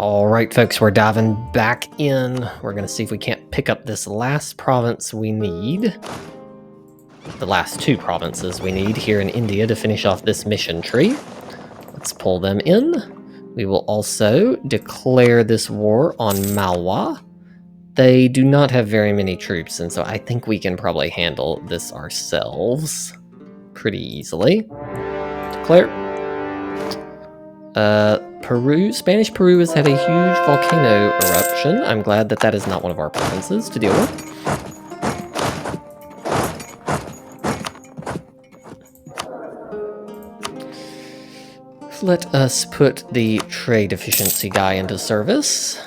Alright folks, we're diving back in. We're going to see if we can't pick up this last province we need. The last two provinces we need here in India to finish off this mission tree. Let's pull them in. We will also declare this war on Malwa. They do not have very many troops, and so I think we can probably handle this ourselves pretty easily. Declare. Spanish Peru has had a huge volcano eruption. I'm glad that that is not one of our provinces to deal with. Let us put the trade efficiency guy into service.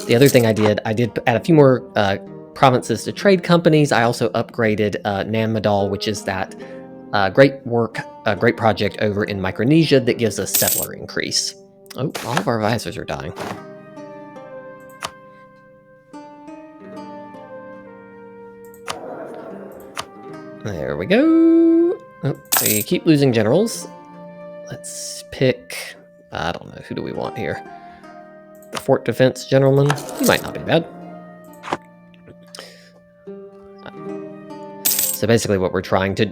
The other thing I did add a few more provinces to trade companies. I also upgraded Nanmadol, which is that great project over in Micronesia that gives us settler increase. Oh, all of our advisors are dying. There we go. Oh, we keep losing generals. Let's pick, I don't know, who do we want here? The fort defense gentleman. He might not be bad. So basically what we're trying to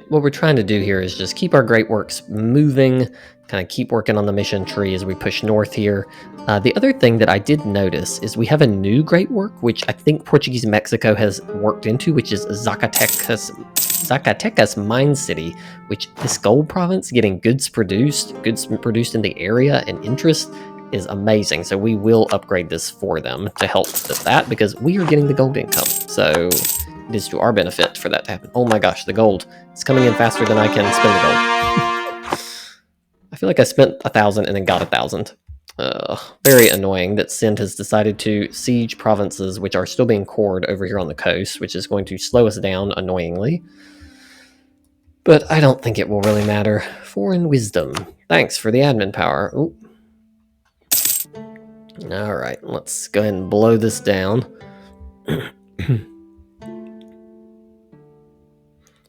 do here is just keep our great works moving, kind of keep working on the mission tree as we push north here. The other thing that I did notice is we have a new great work, which I think Portuguese Mexico has worked into, which is Zacatecas Mine City, which this gold province getting goods produced in the area and interest is amazing. So we will upgrade this for them to help with that because we are getting the gold income. So it is to our benefit for that to happen. Oh my gosh, the gold. It's coming in faster than I can spend the gold. I feel like I spent 1,000 and then got 1,000. Very annoying that Sind has decided to siege provinces which are still being cored over here on the coast, which is going to slow us down annoyingly. But I don't think it will really matter. Foreign wisdom. Thanks for the admin power. Ooh. Alright, let's go ahead and blow this down.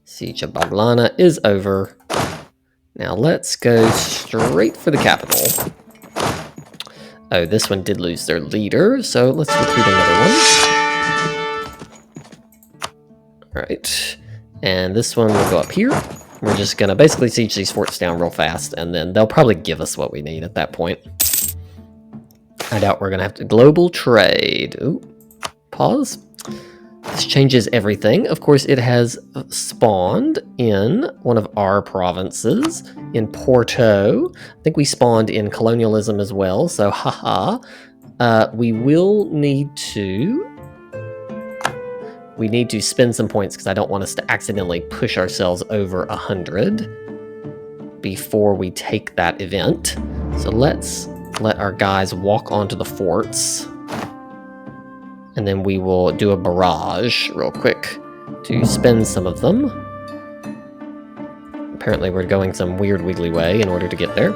Siege of Baglana is over. Now let's go straight for the capital. Oh, this one did lose their leader, so let's recruit another one. Alright, and this one will go up here. We're just going to basically siege these forts down real fast, and then they'll probably give us what we need at that point. I doubt we're going to have to global trade. Ooh, pause. This changes everything. Of course, it has spawned in one of our provinces, in Porto. I think we spawned in colonialism as well, so haha. We need to spend some points because I don't want us to accidentally push ourselves over 100 before we take that event. So let's let our guys walk onto the forts. And then we will do a barrage real quick to spend some of them. Apparently we're going some weird wiggly way in order to get there.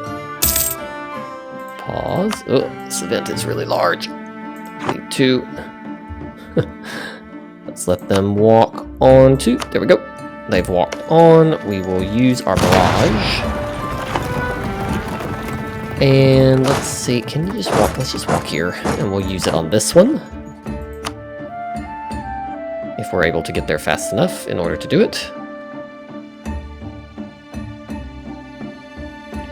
Pause. Oh, this event is really large. Need to... Let's let them walk on to... There we go. They've walked on. We will use our barrage. And let's see. Can you just walk? Let's just walk here. And we'll use it on this one. If we're able to get there fast enough in order to do it.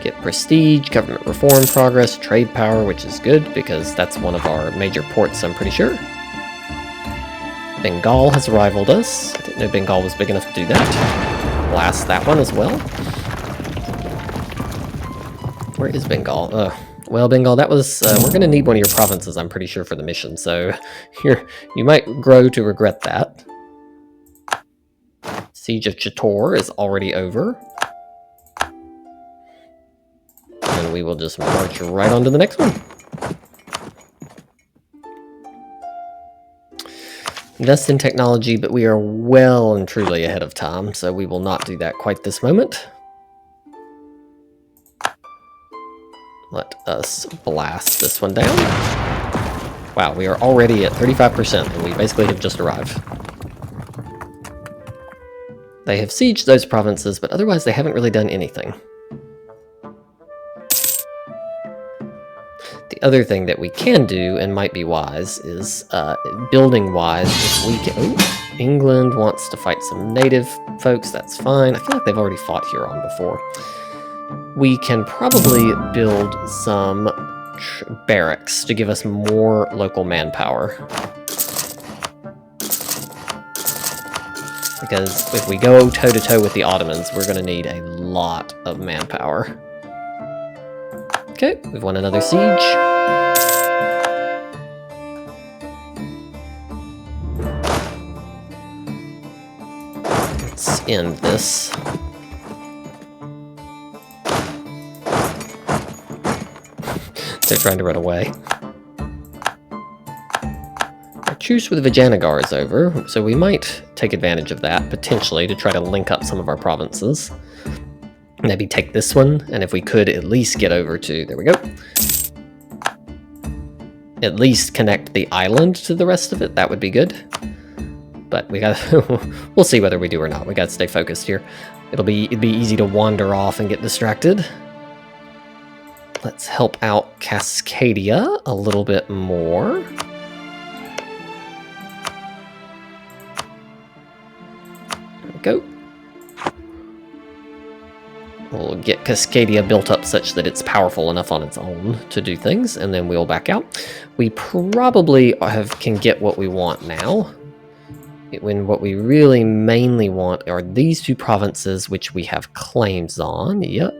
Get prestige, government reform progress, trade power, which is good because that's one of our major ports, I'm pretty sure. Bengal has rivaled us. I didn't know Bengal was big enough to do that. Blast that one as well. Where is Bengal? Well, Bengal, that was... we're going to need one of your provinces, I'm pretty sure, for the mission, so you might grow to regret that. Siege of Chittor is already over. And we will just march right on to the next one. Invest in technology, but we are well and truly ahead of time, so we will not do that quite this moment. Let us blast this one down. Wow, we are already at 35%, and we basically have just arrived. They have sieged those provinces, but otherwise they haven't really done anything. The other thing that we can do, and might be wise, is building-wise, if we can... Oh, England wants to fight some native folks, that's fine. I feel like they've already fought Huron before. We can probably build some barracks to give us more local manpower. Because if we go toe-to-toe with the Ottomans, we're going to need a lot of manpower. Okay, we've won another siege. Let's end this. They're trying to run away. Our truce with Vijayanagar is over, so we might take advantage of that, potentially, to try to link up some of our provinces. Maybe take this one, and if we could at least get over to... There we go. At least connect the island to the rest of it, that would be good. But we gotta... we'll see whether we do or not. We gotta stay focused here. It'd be easy to wander off and get distracted. Let's help out Cascadia a little bit more. There we go. We'll get Cascadia built up such that it's powerful enough on its own to do things, and then we'll back out. We probably can get what we want now. When what we really mainly want are these two provinces, which we have claims on. Yep.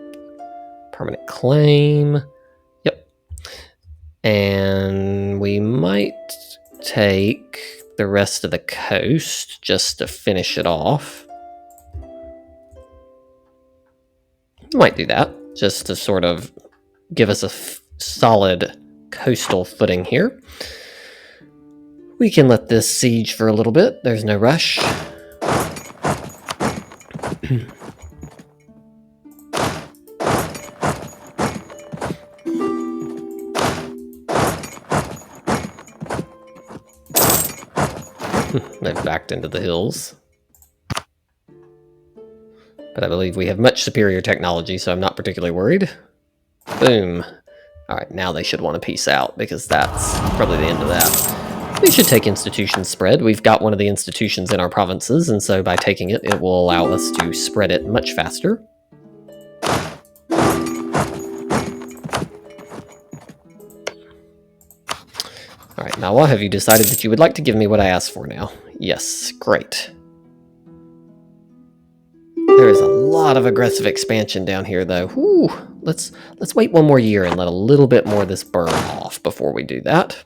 Permanent claim. Yep. And we might take the rest of the coast just to finish it off. Might do that, just to sort of give us a solid coastal footing here. We can let this siege for a little bit. There's no rush. They've backed into the hills. But I believe we have much superior technology, so I'm not particularly worried. Boom. Alright, now they should want to peace out, because that's probably the end of that. We should take institution spread. We've got one of the institutions in our provinces, and so by taking it, it will allow us to spread it much faster. Alright, Malwa, have you decided that you would like to give me what I asked for now? Yes, great. There is a lot of aggressive expansion down here, though. Whew. Let's wait one more year and let a little bit more of this burn off before we do that.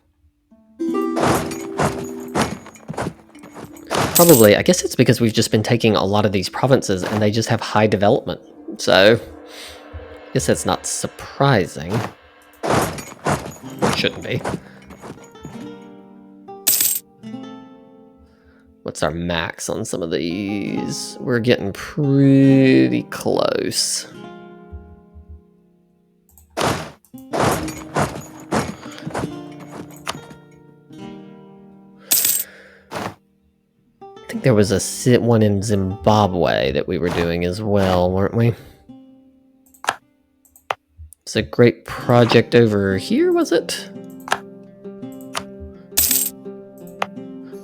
Probably, I guess it's because we've just been taking a lot of these provinces and they just have high development. So, I guess that's not surprising. It shouldn't be. What's our max on some of these? We're getting pretty close. I think there was one in Zimbabwe that we were doing as well, weren't we? It's a great project over here, was it?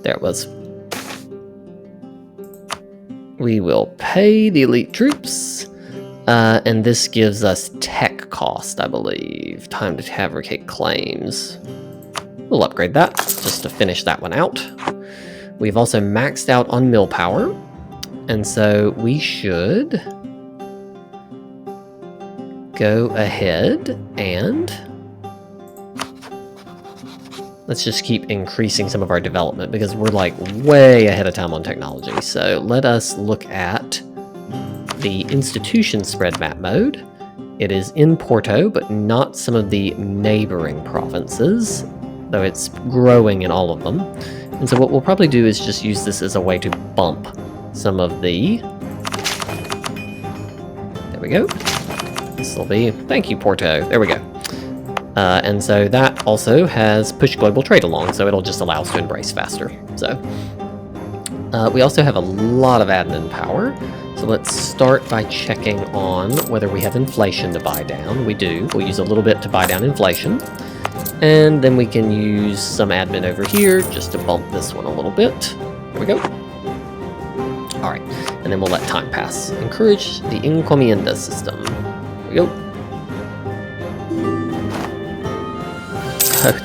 There it was. We will pay the elite troops, and this gives us tech cost, I believe. Time to fabricate claims. We'll upgrade that, just to finish that one out. We've also maxed out on mill power, and so we should go ahead and let's just keep increasing some of our development because we're like way ahead of time on technology. So let us look at the institution spread map mode. It is in Porto, but not some of the neighboring provinces, though it's growing in all of them. And so what we'll probably do is just use this as a way to bump some of the... There we go. This will be... Thank you, Porto. There we go. And so that also has pushed global trade along, so it'll just allow us to embrace faster. So we also have a lot of admin power. So let's start by checking on whether we have inflation to buy down. We do. We'll use a little bit to buy down inflation. And then we can use some admin over here just to bump this one a little bit. There we go. Alright, and then we'll let time pass. Encourage the encomienda system. There we go.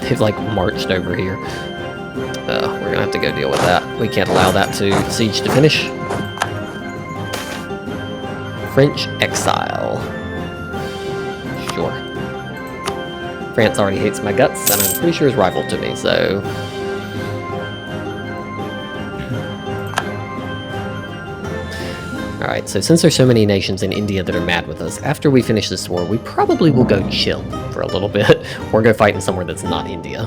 They've like marched over here. We're gonna have to go deal with that. We can't allow that siege to finish. French exile. Sure. France already hates my guts, and I'm pretty sure is rival to me, so... Alright, so since there's so many nations in India that are mad with us, after we finish this war, we probably will go chill for a little bit, or go fight in somewhere that's not India.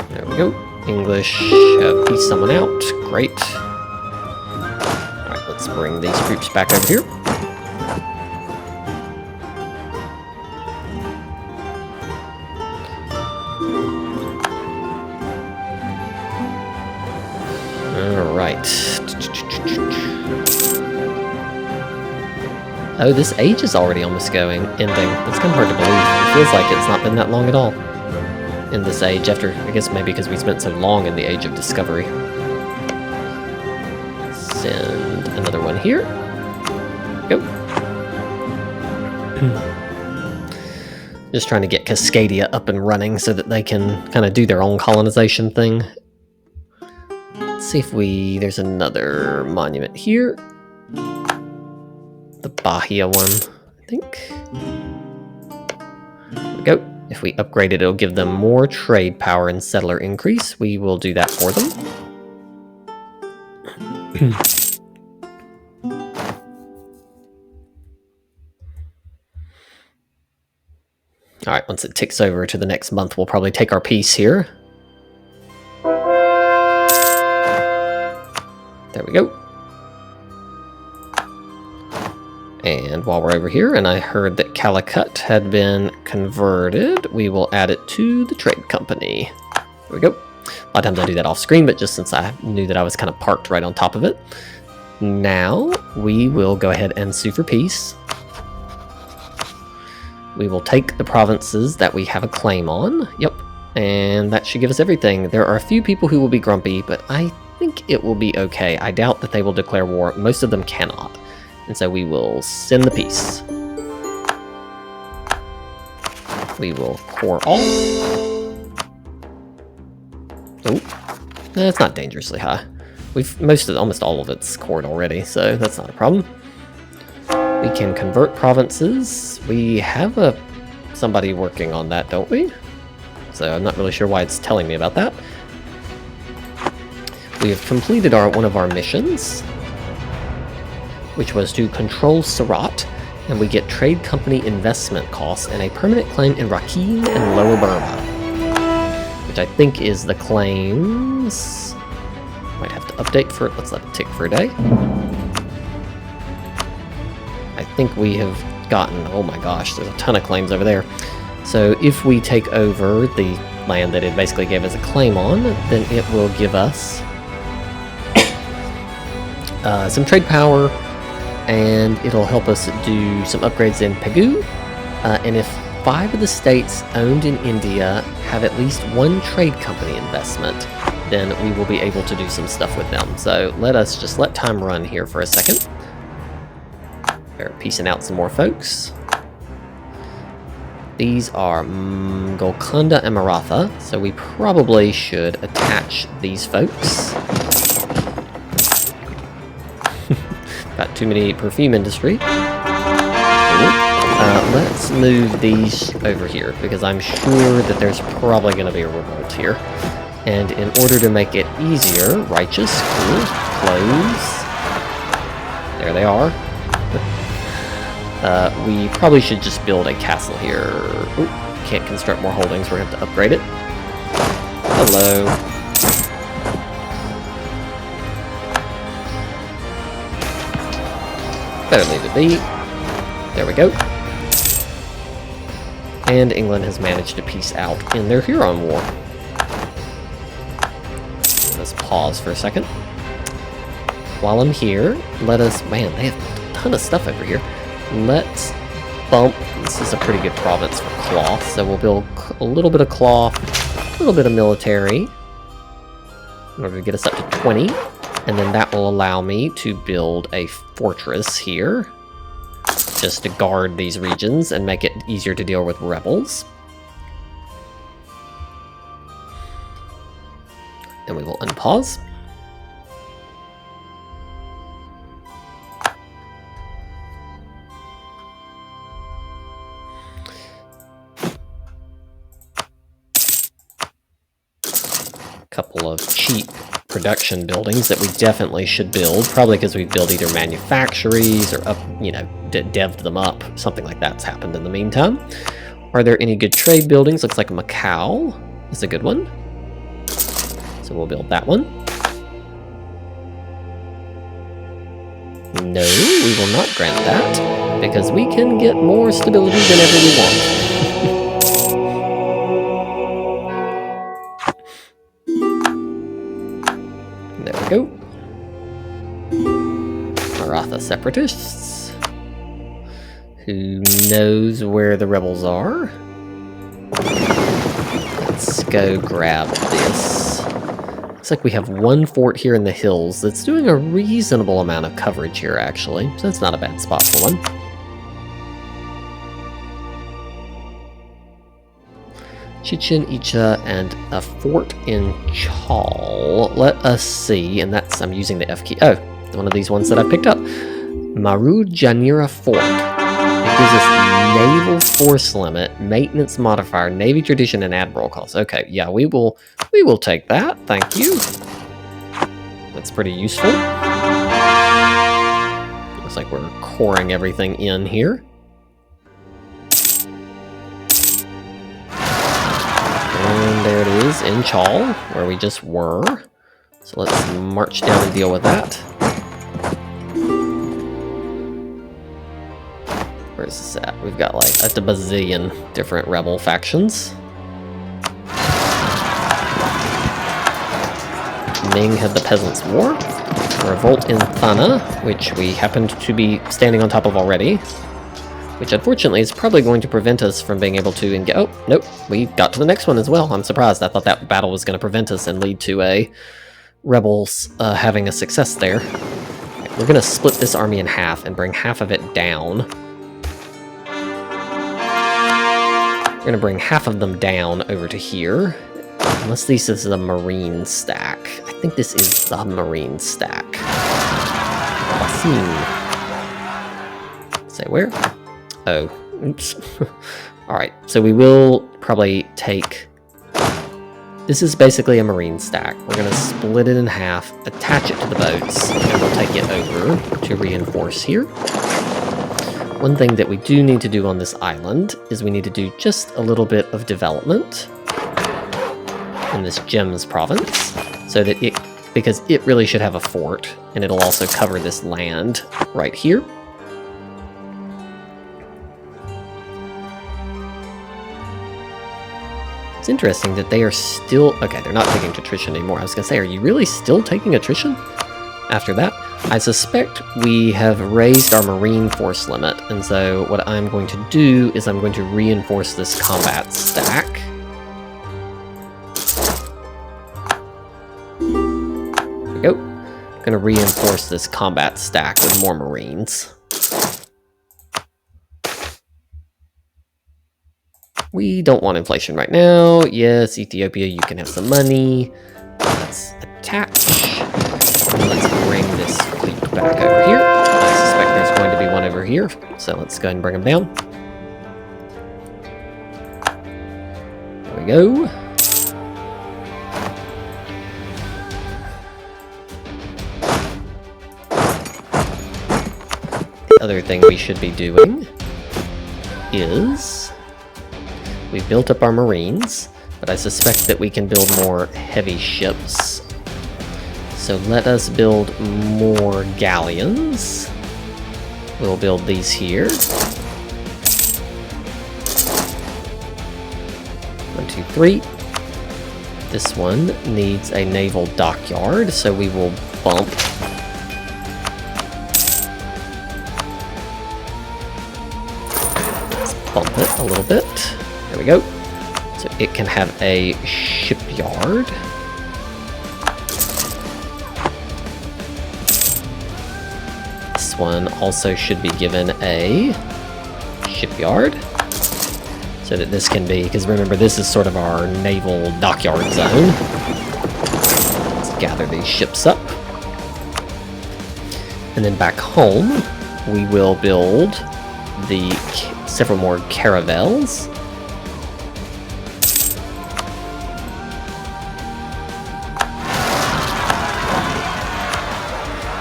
There we go. English peace someone out. Great. Alright, let's bring these troops back over here. Oh, this age is already almost ending. That's kind of hard to believe. It feels like it's not been that long at all in this age, after, I guess maybe because we spent so long in the age of discovery. Send another one here. Go. Just trying to get Cascadia up and running so that they can kind of do their own colonization thing. Let's see if there's another monument here. The Bahia one, I think. There we go. If we upgrade it, it'll give them more trade power and settler increase. We will do that for them. Alright, once it ticks over to the next month, we'll probably take our peace here. There we go. And while we're over here, and I heard that Calicut had been converted, we will add it to the trade company. There we go. A lot of times I do that off screen, but just since I knew that I was kind of parked right on top of it. Now, we will go ahead and sue for peace. We will take the provinces that we have a claim on. Yep. And that should give us everything. There are a few people who will be grumpy, but I think it will be okay. I doubt that they will declare war. Most of them cannot. And so we will send the peace. We will core all. Oh, that's not dangerously high. We've almost all of it's cored already, so that's not a problem. We can convert provinces. We have somebody working on that, don't we? So I'm not really sure why it's telling me about that. We have completed one of our missions, which was to control Surat, and we get trade company investment costs and a permanent claim in Rakhine and Lower Burma, which I think is the claims. Might have to update for it. Let's let it tick for a day. I think we have gotten, oh my gosh, there's a ton of claims over there. So if we take over the land that it basically gave us a claim on, then it will give us some trade power, and it'll help us do some upgrades in Pegu. And if 5 of the states owned in India have at least one trade company investment, then we will be able to do some stuff with them. So let us just let time run here for a second. They're piecing out some more folks. These are Golconda and Maratha, so we probably should attach these folks. Got too many perfume industry. Let's move these over here, because I'm sure that there's probably going to be a revolt here. And in order to make it easier, righteous, cool, close. There they are. We probably should just build a castle here. Ooh, can't construct more holdings, we're going to have to upgrade it. Hello. Better leave it be. There we go. And England has managed to peace out in their Huron War. Let's pause for a second. while I'm here, let us... Man, they have a ton of stuff over here. Let's bump... This is a pretty good province for cloth, so we'll build a little bit of cloth, a little bit of military, in order to get us up to 20. And then that will allow me to build a fortress here, just to guard these regions and make it easier to deal with rebels. Then we will unpause. Couple of cheap production buildings that we definitely should build, probably because we build either manufactories or up, you know, devved them up. Something like that's happened in the meantime. Are there any good trade buildings? Looks like Macau is a good one. So we'll build that one. No, we will not grant that, because we can get more stability than ever we want. There we go. Maratha separatists. Who knows where the rebels are? Let's go grab this. Looks like we have one fort here in the hills that's doing a reasonable amount of coverage here, actually. So that's not a bad spot for one. Chichen Itza and a fort in Chal. Let us see, and that's, I'm using the F key. Oh, one of these ones that I picked up. Marujanira Fort. It gives us naval force limit, maintenance modifier, navy tradition, and admiral cost. Okay, yeah, we will take that. Thank you. That's pretty useful. Looks like we're coring everything in here. And there it is in Chal, where we just were. So let's march down and deal with that. Where's this at? We've got like a bazillion different rebel factions. Ming had the Peasants' War. Revolt in Thana, which we happened to be standing on top of already. Which unfortunately is probably going to prevent us from being able to engage. Oh, nope, we got to the next one as well. I'm surprised. I thought that battle was going to prevent us and lead to a rebels having a success there. Right, we're going to split this army in half and bring half of it down. We're going to bring half of them down over to here. Unless this is a marine stack. I think this is the marine stack. Say where? Oh, oops. Alright, so we will probably take... This is basically a marine stack. We're going to split it in half, attach it to the boats, and we'll take it over to reinforce here. One thing that we do need to do on this island is we need to do just a little bit of development in this Gems province, so that it... because it really should have a fort, and it'll also cover this land right here. It's interesting that they are still... Okay, they're not taking attrition anymore. I was going to say, are you really still taking attrition after that? I suspect we have raised our marine force limit, and so what I'm going to do is I'm going to reinforce this combat stack. There we go. I'm going to reinforce this combat stack with more marines. We don't want inflation right now. Yes, Ethiopia, you can have some money. Let's attach. And let's bring this fleet back over here. I suspect there's going to be one over here, so let's go ahead and bring them down. There we go. The other thing we should be doing is... We've built up our marines, but I suspect that we can build more heavy ships. So let us build more galleons. We'll build these here. 1, 2, 3. This one needs a naval dockyard, so we will bump bump it a little bit. There we go. So it can have a shipyard. This one also should be given a shipyard. So that this can be, because remember this is sort of our naval dockyard zone. Let's gather these ships up. And then back home, we will build the several more caravels.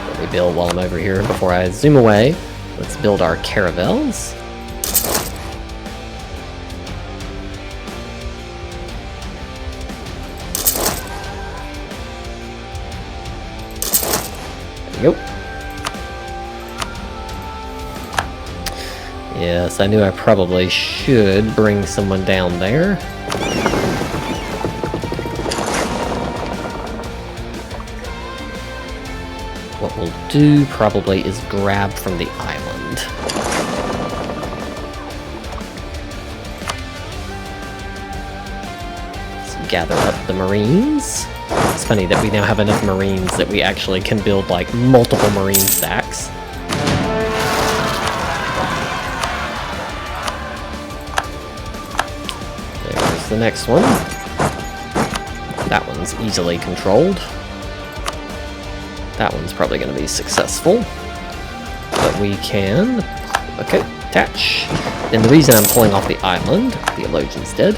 Let me build while I'm over here before I zoom away. Let's build our caravels. There we go. Yes, I knew I probably should bring someone down there. What we'll do probably is grab from the island. Let's gather up the Marines. It's funny that we now have enough Marines that we actually can build like multiple Marine stacks. There's the next one. That one's easily controlled. That one's probably going to be successful. But we can... Okay, attach. And the reason I'm pulling off the island, Theologian's dead.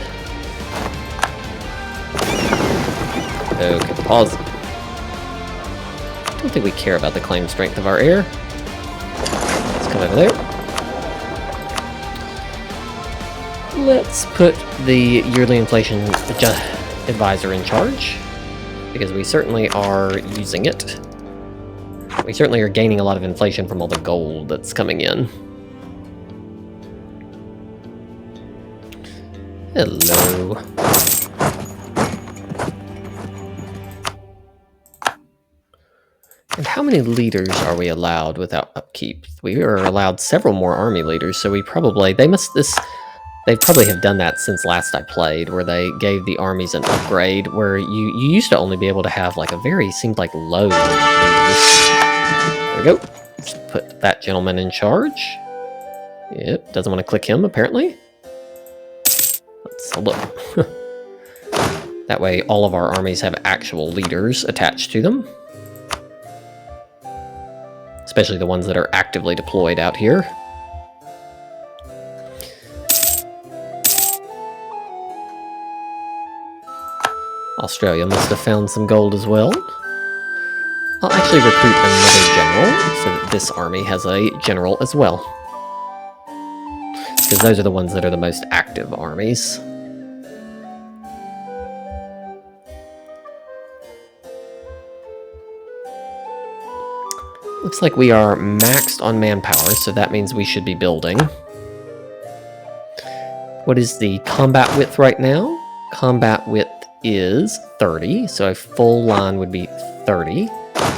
Okay, pause. Don't think we care about the claim strength of our air. Let's come over there. Let's put the yearly inflation advisor in charge, because we certainly are using it. We certainly are gaining a lot of inflation from all the gold that's coming in. Hello. And how many leaders are we allowed without upkeep? We are allowed several more army leaders, so we probably... They probably have done that since last I played, where they gave the armies an upgrade, where you used to only be able to have like a very, seemed like low leaders. There we go. Let's put that gentleman in charge. Yep, doesn't want to click him, apparently. Let's hold up. That way all of our armies have actual leaders attached to them. Especially the ones that are actively deployed out here. Australia must have found some gold as well. I'll actually recruit another general, so that this army has a general as well. Because those are the ones that are the most active armies. Looks like we are maxed on manpower, so that means we should be building. What is the combat width right now? Combat width is 30, so a full line would be 30.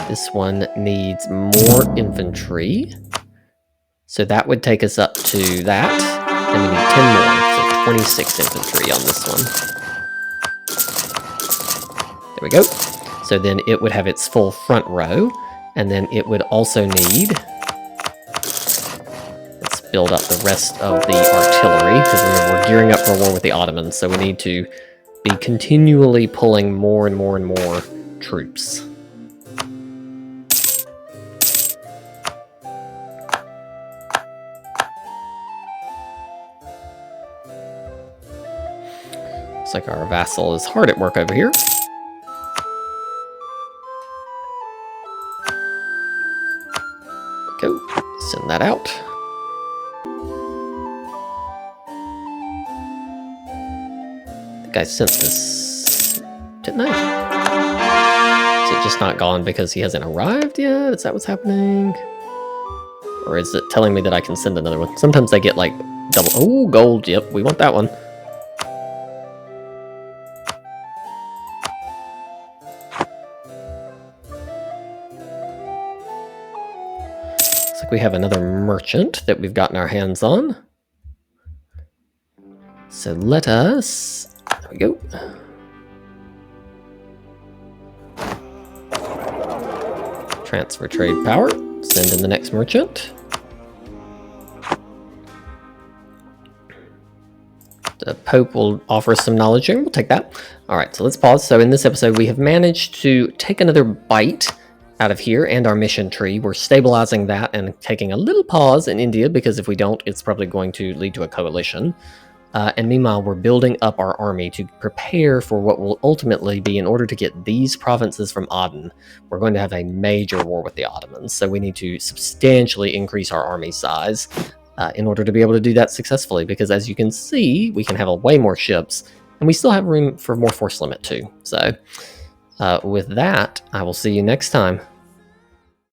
This one needs more infantry, so that would take us up to that, and we need 10 more, so 26 infantry on this one. There we go. So then it would have its full front row, and then it would also need... Let's build up the rest of the artillery, because remember, we're gearing up for a war with the Ottomans, so we need to be continually pulling more and more and more troops. Looks like our vassal is hard at work over here. Go, send that out. I think I sent this, didn't I? Is it just not gone because he hasn't arrived yet? Is that what's happening? Or is it telling me that I can send another one? Sometimes they get like double. Oh, gold. Yep, we want that one. Looks like we have another merchant that we've gotten our hands on. So let us... There we go. Transfer trade power. Send in the next merchant. The Pope will offer us some knowledge here. We'll take that. All right, so let's pause. So in this episode, we have managed to take another bite out of here and our mission tree. We're stabilizing that and taking a little pause in India, because if we don't, it's probably going to lead to a coalition. And meanwhile, we're building up our army to prepare for what will ultimately be, in order to get these provinces from Aden, we're going to have a major war with the Ottomans. So we need to substantially increase our army size in order to be able to do that successfully, because as you can see, we can have way more ships, and we still have room for more force limit too. So with that, I will see you next time.